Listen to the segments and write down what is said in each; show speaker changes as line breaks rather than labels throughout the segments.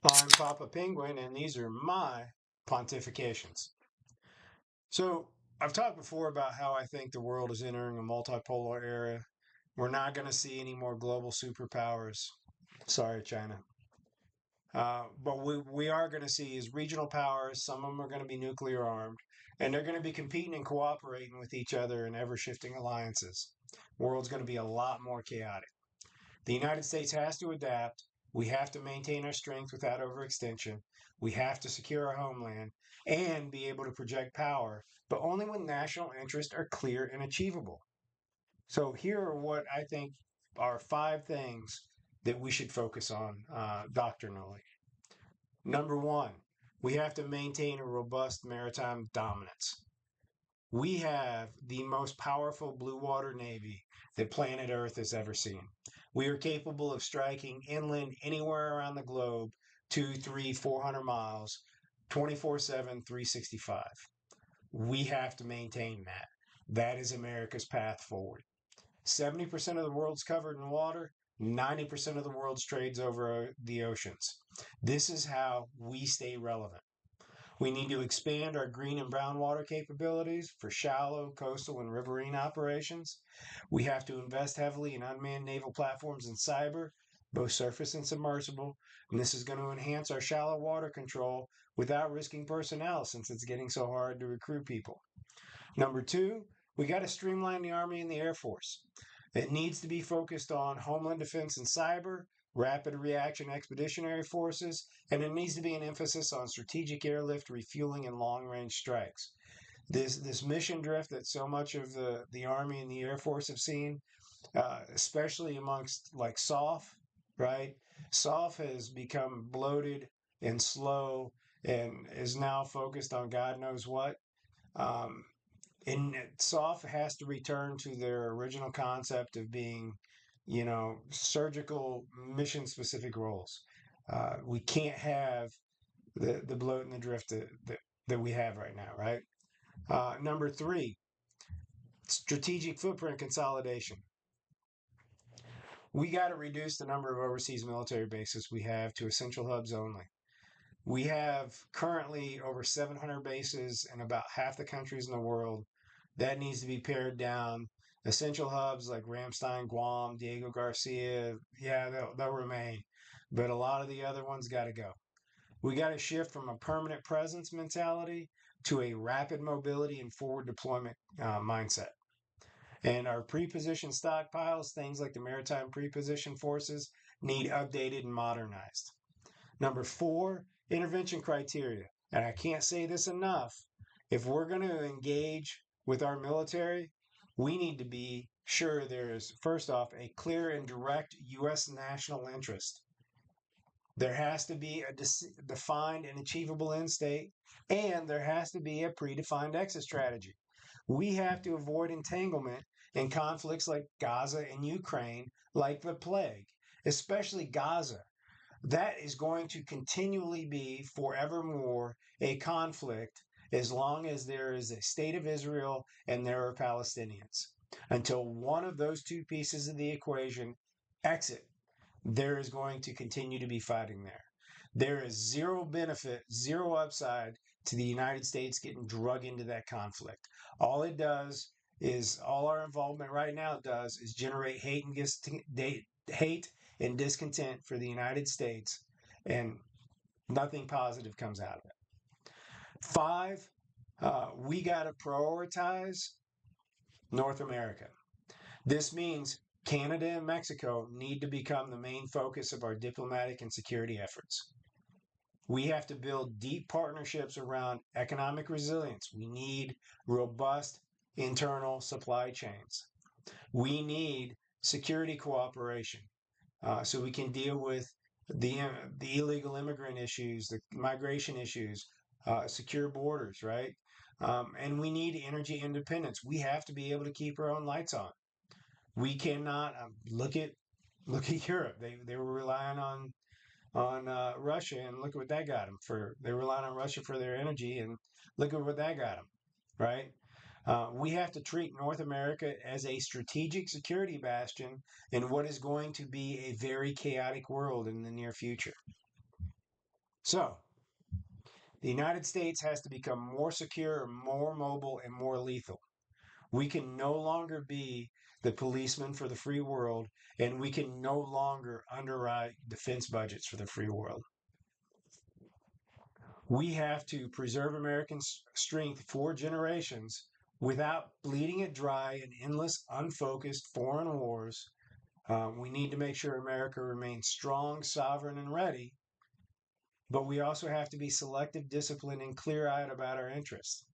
I'm Papa Penguin, and these are my pontifications. So, I've talked before about how I think the world is entering a multipolar era. We're not going to see any more global superpowers. Sorry, China. But we are going to see is regional powers. Some of them are going to be nuclear armed, and they're going to be competing and cooperating with each other in ever shifting alliances. The world's going to be a lot more chaotic. The United States has to adapt. We have to maintain our strength without overextension. We have to secure our homeland and be able to project power, but only when national interests are clear and achievable. So, here are what I think are five things that we should focus on doctrinally. Number one, we have to maintain a robust maritime dominance. We have the most powerful blue water navy that planet Earth has ever seen. We are capable of striking inland anywhere around the globe, 2, 3, 400 miles, 24/7, 365. We have to maintain that. That is America's path forward. 70% of the world's covered in water, 90% of the world's trades over the oceans. This is how we stay relevant. We need to expand our green and brown water capabilities for shallow, coastal, and riverine operations. We have to invest heavily in unmanned naval platforms and cyber, both surface and submersible. And this is going to enhance our shallow water control without risking personnel since it's getting so hard to recruit people. Number two, we got to streamline the Army and the Air Force. It needs to be focused on homeland defense and cyber, rapid reaction expeditionary forces, and there needs to be an emphasis on strategic airlift, refueling, and long range strikes. This mission drift that so much of the Army and the Air Force have seen, especially amongst like SOF, right? SOF has become bloated and slow and is now focused on God knows what. Um, and SOF has to return to their original concept of being, surgical mission specific roles. We can't have the bloat and the drift that we have right now, right? Number three, strategic footprint consolidation. We got to reduce the number of overseas military bases we have to essential hubs only. We have currently over 700 bases in about half the countries in the world. That needs to be pared down. Essential hubs like Ramstein, Guam, Diego Garcia, yeah, they'll remain. But a lot of the other ones got to go. We got to shift from a permanent presence mentality to a rapid mobility and forward deployment mindset. And our pre-position stockpiles, things like the maritime pre-position forces, need updated and modernized. Number four, intervention criteria. And I can't say this enough. If we're going to engage with our military, we need to be sure there is, first off, a clear and direct U.S. national interest. There has to be a defined and achievable end state, and there has to be a predefined exit strategy. We have to avoid entanglement in conflicts like Gaza and Ukraine, like the plague, especially Gaza. That is going to continually be forevermore a conflict as long as there is a state of Israel and there are Palestinians. Until one of those two pieces of the equation exit, there is going to continue to be fighting there. There is zero benefit, zero upside to the United States getting drug into that conflict. All it does is, all our involvement right now does is generate hate and discontent for the United States, and nothing positive comes out of it. Five, we got to prioritize North America. This means Canada and Mexico need to become the main focus of our diplomatic and security efforts. We have to build deep partnerships around economic resilience. We need robust internal supply chains. We need security cooperation so we can deal with the illegal immigrant issues, the migration issues, secure borders, right? And we need energy independence. We have to be able to keep our own lights on. We cannot look at Europe. They were relying on Russia, and look at what that got them for. They relied on Russia for their energy, and look at what that got them, right? We have to treat North America as a strategic security bastion in what is going to be a very chaotic world in the near future. So, the United States has to become more secure, more mobile, and more lethal. We can no longer be the policeman for the free world, and we can no longer underwrite defense budgets for the free world. We have to preserve American strength for generations without bleeding it dry in endless, unfocused foreign wars. We need to make sure America remains strong, sovereign, and ready, but we also have to be selective, disciplined, and clear eyed about our interests.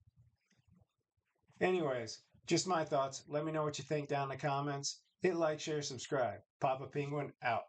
Anyways, just my thoughts. Let me know what you think down in the comments. Hit like, share, subscribe. Papa Penguin out.